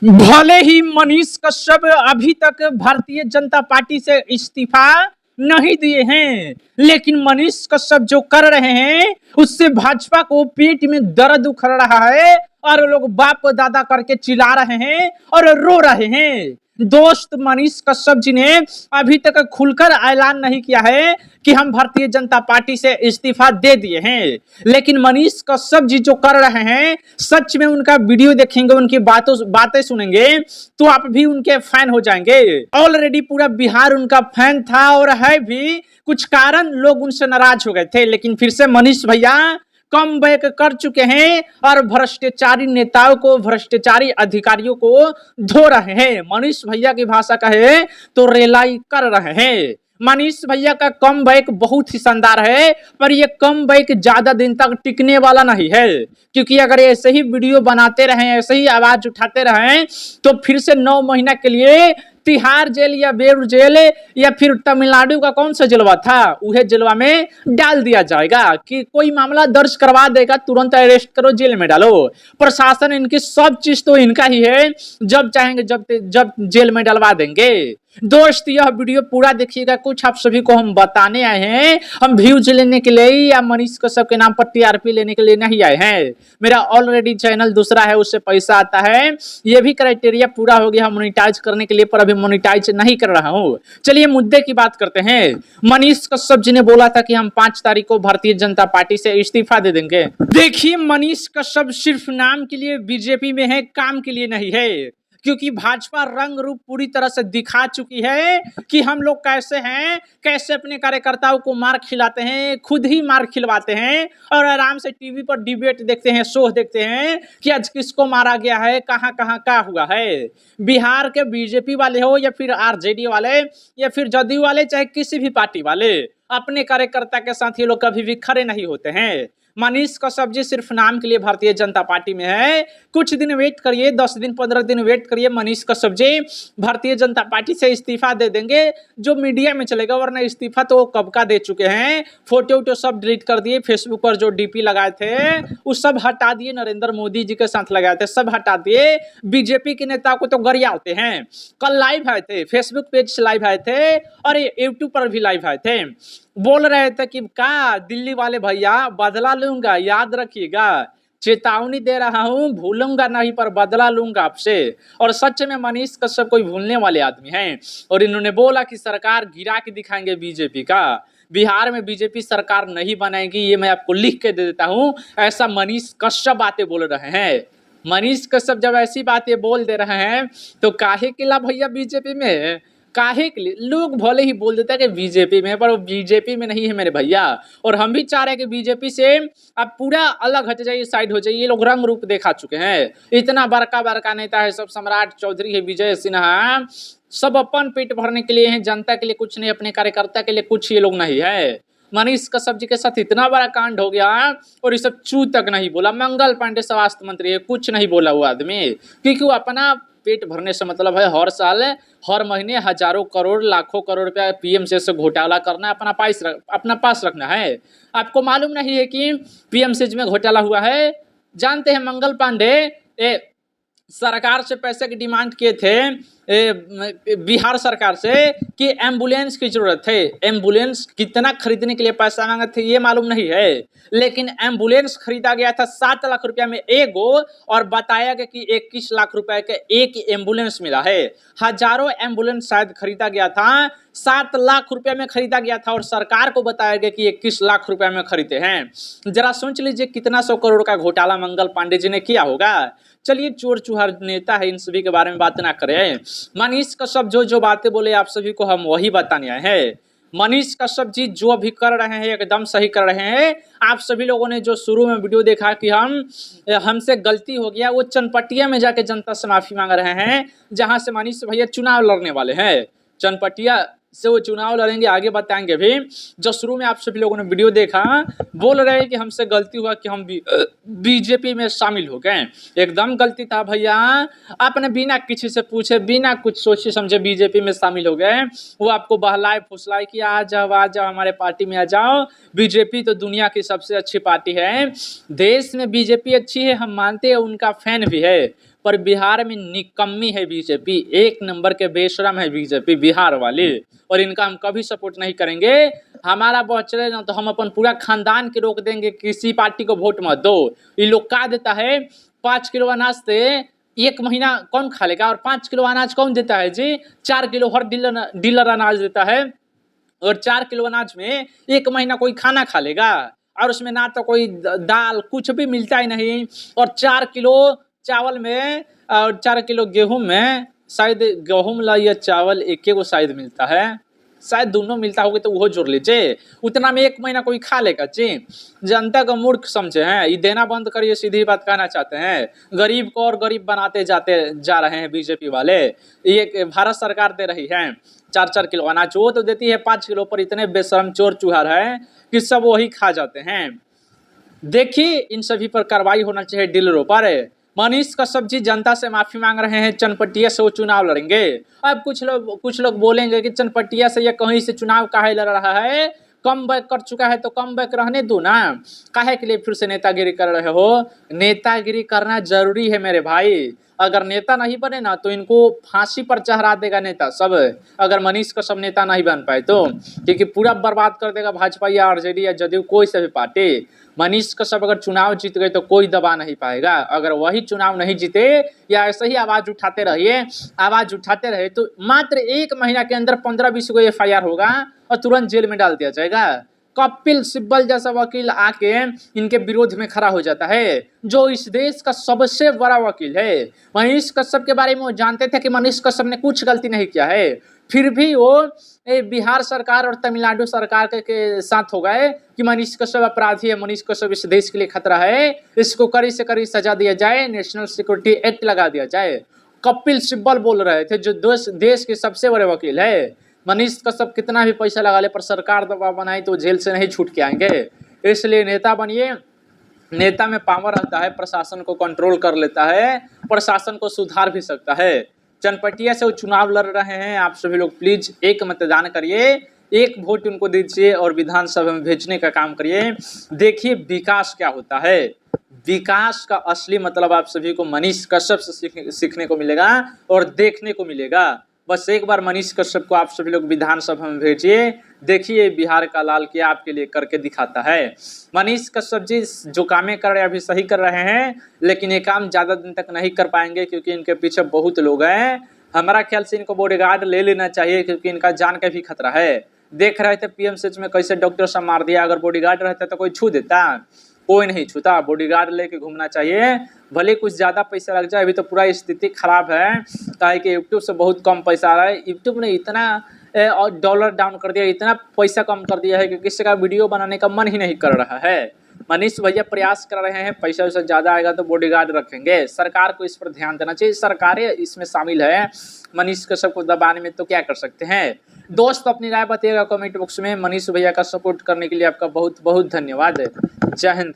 भले ही मनीष कश्यप अभी तक भारतीय जनता पार्टी से इस्तीफा नहीं दिए हैं, लेकिन मनीष कश्यप जो कर रहे हैं उससे भाजपा को पेट में दर्द उखड़ रहा है और लोग बाप दादा करके चिल्ला रहे हैं और रो रहे हैं। दोस्त, मनीष कश्यप जी ने अभी तक खुलकर ऐलान नहीं किया है कि हम भारतीय जनता पार्टी से इस्तीफा दे दिए हैं, लेकिन मनीष कश्यप जी जो कर रहे हैं, सच में उनका वीडियो देखेंगे, उनकी बातें सुनेंगे तो आप भी उनके फैन हो जाएंगे। ऑलरेडी पूरा बिहार उनका फैन था और है भी। कुछ कारण लोग उनसे नाराज हो गए थे, लेकिन फिर से मनीष भैया कम बैक कर चुके हैं और भ्रष्टाचारी नेताओं को, भ्रष्टाचारी अधिकारियों को धो रहे हैं। मनीष भैया की भाषा कहे तो रेलाई कर रहे हैं। मनीष भैया का कम बैक बहुत ही शानदार है, पर यह कम बैक ज्यादा दिन तक टिकने वाला नहीं है, क्योंकि अगर ऐसे ही वीडियो बनाते रहें, ऐसे ही आवाज उठाते रहें तो फिर से 9 महीना के लिए तिहाड़ जेल या बेरू जेल या फिर तमिलनाडु का कौन सा जेलवा था, उहे जेलवा में डाल दिया जाएगा कि कोई मामला दर्ज करवा देगा, तुरंत अरेस्ट करो, जेल में डालो। प्रशासन इनकी सब चीज तो इनका ही है, जब चाहेंगे जब जेल में डलवा देंगे। दोस्त, यह वीडियो पूरा देखिएगा। कुछ आप सभी को हम बताने आए हैं, हम व्यूज लेने के लिए या मनीष कश्यप के नाम पर टीआरपी लेने के लिए नहीं आए हैं। मेरा ऑलरेडी चैनल दूसरा है, उससे पैसा आता है, यह भी क्राइटेरिया पूरा हो गया मोनेटाइज करने के लिए, पर अभी मोनेटाइज नहीं कर रहा हूं। चलिए मुद्दे की बात करते हैं। मनीष कश्यप जी ने बोला था कि हम 5 तारीख को भारतीय जनता पार्टी से इस्तीफा दे देंगे। देखिए, मनीष कश्यप सिर्फ नाम के लिए बीजेपी में है, काम के लिए नहीं है, क्योंकि भाजपा रंग रूप पूरी तरह से दिखा चुकी है कि हम लोग कैसे हैं, कैसे अपने कार्यकर्ताओं को मार खिलाते हैं, खुद ही मार खिलवाते हैं और आराम से टीवी पर डिबेट देखते हैं, शो देखते हैं कि आज किसको मारा गया है, कहां कहां क्या हुआ है। बिहार के बीजेपी वाले हो या फिर आरजेडी वाले या फिर जदयू वाले, चाहे किसी भी पार्टी वाले, अपने कार्यकर्ता के साथ ये लोग कभी भी खड़े नहीं होते हैं। मनीष कश्यप जी सिर्फ नाम के लिए भारतीय जनता पार्टी में है। कुछ दिन वेट करिए, 10 दिन 15 दिन वेट करिए, मनीष कश्यप जी भारतीय जनता पार्टी से इस्तीफा दे देंगे, जो मीडिया में चलेगा। वरना इस्तीफा तो कब का दे चुके हैं, फोटो वोटो सब डिलीट कर दिए, फेसबुक पर जो डीपी लगाए थे वो सब हटा दिए, नरेंद्र मोदी जी के साथ लगाए थे सब हटा दिए। बीजेपी के नेताओं को तो गरियाते हैं। कल लाइव आए थे, फेसबुक पेज से लाइव आए थे और यूट्यूब पर भी लाइव आए थे, बोल रहे थे कि का दिल्ली वाले भैया बदला लूंगा, याद रखिएगा, चेतावनी दे रहा हूं, भूलूंगा नहीं पर बदला लूंगा आपसे। और सच में मनीष कश्यप कोई भूलने वाले आदमी हैं। और इन्होंने बोला कि सरकार गिरा के दिखाएंगे बीजेपी का, बिहार में बीजेपी सरकार नहीं बनाएगी, ये मैं आपको लिख के दे देता हूं। ऐसा मनीष कश्यप बातें बोल रहे हैं। मनीष कश्यप जब ऐसी बातें बोल दे रहे हैं तो काहे के ला भैया बीजेपी में, काहे के लिए? लोग भले ही बोल देता है कि बीजेपी में, पर वो बीजेपी में नहीं है मेरे भैया। और हम भी चाह रहे हैं कि बीजेपी से आप पूरा अलग हट जाइए, साइड हो जाइए। ये लोग रंग रूप दिखा चुके हैं। इतना बड़का बड़का नेता है सब, सम्राट चौधरी है, विजय सिन्हा, सब अपन पेट भरने के लिए हैं, जनता के लिए कुछ नहीं, अपने कार्यकर्ता के लिए कुछ ये लोग नहीं है। मनीष कश्यप जी के साथ इतना बड़ा कांड हो गया और ये सब चू तक नहीं बोला। मंगल पांडे स्वास्थ्य मंत्री है, कुछ नहीं बोला वो आदमी, क्योंकि वो अपना पेट भरने से मतलब है हर साल हर महीने हजारों करोड़ लाखों करोड़ रुपया पीएमसी से घोटाला करना, अपना पास रखना है। आपको मालूम नहीं है कि पीएमसी में घोटाला हुआ है? जानते हैं मंगल पांडे सरकार से पैसे की डिमांड किए थे, बिहार सरकार से, कि एम्बुलेंस की जरूरत है। एम्बुलेंस कितना खरीदने के लिए पैसा मांगे थे ये मालूम नहीं है, लेकिन एम्बुलेंस खरीदा गया था 7 लाख रुपया में एगो, और बताया गया कि 21 लाख रुपए का एक एम्बुलेंस मिला है। हजारों एम्बुलेंस शायद खरीदा गया था, 7 लाख रुपया में खरीदा गया था और सरकार को बताया गया कि 21 लाख रुपया में खरीदे हैं। जरा सोच लीजिए कितना 100 करोड़ का घोटाला मंगल पांडे जी ने किया होगा। चलिए, चोर चुहार नेता है, इन सभी के बारे में बात ना करें। मनीष कश्यप जो बातें बोले आप सभी को हम वही बताने आए हैं। मनीष कश्यप जी जो अभी कर रहे हैं एकदम सही कर रहे हैं। आप सभी लोगों ने जो शुरू में वीडियो देखा कि हमसे गलती हो गया, वो चनपटिया में जाके जनता से माफी मांग रहे हैं, जहां से मनीष भैया चुनाव लड़ने वाले हैं। चनपटिया से वो चुनाव लड़ेंगे, आगे बताएंगे भी। जो शुरू में आप सभी लोगों ने वीडियो देखा, बोल रहे हैं कि हमसे गलती हुआ कि हम भी बीजेपी में शामिल हो गए। एकदम गलती था भैया, आपने बिना किसी से पूछे, बिना कुछ सोचे समझे बीजेपी में शामिल हो गए। वो आपको बहलाए फुसलाए कि आ जाओ हमारे पार्टी में आ जाओ, बीजेपी तो दुनिया की सबसे अच्छी पार्टी है, देश में बीजेपी अच्छी है, हम मानते हैं, उनका फैन भी है, पर बिहार में निकम्मी है बीजेपी, एक नंबर के बेशरम है बीजेपी बिहार वाले, और इनका हम कभी सपोर्ट नहीं करेंगे। हमारा बहुत चले ना तो हम अपन पूरा खानदान के रोक देंगे, किसी पार्टी को वोट मत दो। ये लोग क्या देता है, 5 किलो अनाज से 1 महीना कौन खा लेगा, और 5 किलो अनाज कौन देता है जी, 4 किलो हर डीलर अनाज देता है, और 4 किलो अनाज में 1 महीना कोई खाना खा लेगा, और उसमें ना तो कोई दाल कुछ भी मिलता ही नहीं, और 4 किलो चावल में और 4 किलो गेहूं में, शायद गेहूं ला या चावल एक गो शायद मिलता है, शायद दोनों मिलता होगा तो वो जोड़ लीजिए, उतना में 1 महीना कोई खा लेगा जी। जनता को मूर्ख समझे हैं, ये देना बंद करिए, सीधी बात कहना चाहते हैं। गरीब को और गरीब बनाते जा रहे हैं बीजेपी वाले। ये भारत सरकार दे रही है 4-4 किलो अनाज, वो तो देती है 5 किलो, पर इतने बेशरम चोर चुहार है कि सब वही खा जाते हैं। देखिए इन सभी पर कार्रवाई होना चाहिए डीलरों पर। मनीष कश्यप जी जनता से माफी मांग रहे हैं, चनपटिया से वो चुनाव लड़ेंगे। अब कुछ लोग बोलेंगे कि चनपटिया से या कहीं से चुनाव काहे लड़ रहा है, कम बैक कर चुका है तो कम बैक रहने दो ना, काहे के लिए फिर से नेतागिरी कर रहे हो। नेतागिरी करना जरूरी है मेरे भाई, अगर नेता नहीं बने ना तो इनको फांसी पर चढ़ा देगा नेता सब, अगर मनीष कश्यप नेता नहीं बन पाए तो, क्योंकि पूरा बर्बाद कर देगा भाजपा या आरजेडी या जदयू कोई से भी पार्टी। मनीष कश्यप अगर चुनाव जीत गए तो कोई दबा नहीं पाएगा, अगर वही चुनाव नहीं जीते या ऐसे ही आवाज उठाते रहे तो मात्र 1 महीना के अंदर 15-20 को FIR होगा और तुरंत जेल में डाल दिया जाएगा। कपिल सिब्बल जैसा वकील आके इनके विरोध में खड़ा हो जाता है, जो इस देश का सबसे बड़ा वकील है। मनीष कश्यप के बारे में वो जानते थे कि मनीष कश्यप ने कुछ गलती नहीं किया है, फिर भी वो बिहार सरकार और तमिलनाडु सरकार के साथ हो गए कि मनीष कश्यप अपराधी है, मनीष कश्यप इस देश के लिए खतरा है, इसको कड़ी से कड़ी सजा दिया जाए, नेशनल सिक्योरिटी एक्ट लगा दिया जाए। कपिल सिब्बल बोल रहे थे, जो देश के सबसे बड़े वकील है। मनीष कश्यप कितना भी पैसा लगा ले पर सरकार दबाव बनाई तो जेल से नहीं छूट के आएंगे। इसलिए नेता बनिए, नेता में पावर रहता है, प्रशासन को कंट्रोल कर लेता है, प्रशासन को सुधार भी सकता है। चनपटिया से वो चुनाव लड़ रहे हैं, आप सभी लोग प्लीज एक मतदान करिए, 1 वोट उनको दीजिए और विधानसभा में भेजने का काम करिए। देखिए विकास क्या होता है, विकास का असली मतलब आप सभी को मनीष कश्यप से सीखने को मिलेगा और देखने को मिलेगा। बस एक बार मनीष कश्यप को आप सभी लोग विधानसभा में भेजिए, देखिए बिहार का लाल क्या आपके लिए करके दिखाता है। मनीष कश्यप जी जो कामें कर रहे हैं अभी सही कर रहे हैं, लेकिन ये काम ज़्यादा दिन तक नहीं कर पाएंगे क्योंकि इनके पीछे बहुत लोग हैं। हमारा ख्याल से इनको बॉडीगार्ड ले लेना चाहिए क्योंकि इनका जान का भी खतरा है। देख रहे थे PMCH में कैसे डॉक्टर सब मार दिया, अगर बॉडीगार्ड रहता तो कोई छू देता, कोई नहीं छूता। बॉडीगार्ड लेके घूमना चाहिए, भले कुछ ज़्यादा पैसा लग जाए। अभी तो पूरा स्थिति खराब है, काहे कि यूट्यूब से बहुत कम पैसा आ रहा है। यूट्यूब ने इतना डॉलर डाउन कर दिया, इतना पैसा कम कर दिया है कि किसी का वीडियो बनाने का मन ही नहीं कर रहा है। मनीष भैया प्रयास कर रहे हैं, पैसा वैसा ज़्यादा आएगा तो बॉडीगार्ड रखेंगे। सरकार को इस पर ध्यान देना चाहिए, सरकारें इसमें शामिल है मनीष कश्यप को दबाने में, तो क्या कर सकते हैं। दोस्त अपनी राय बताइएगा कमेंट बॉक्स में। मनीष भैया का सपोर्ट करने के लिए आपका बहुत बहुत धन्यवाद। जय हिंद।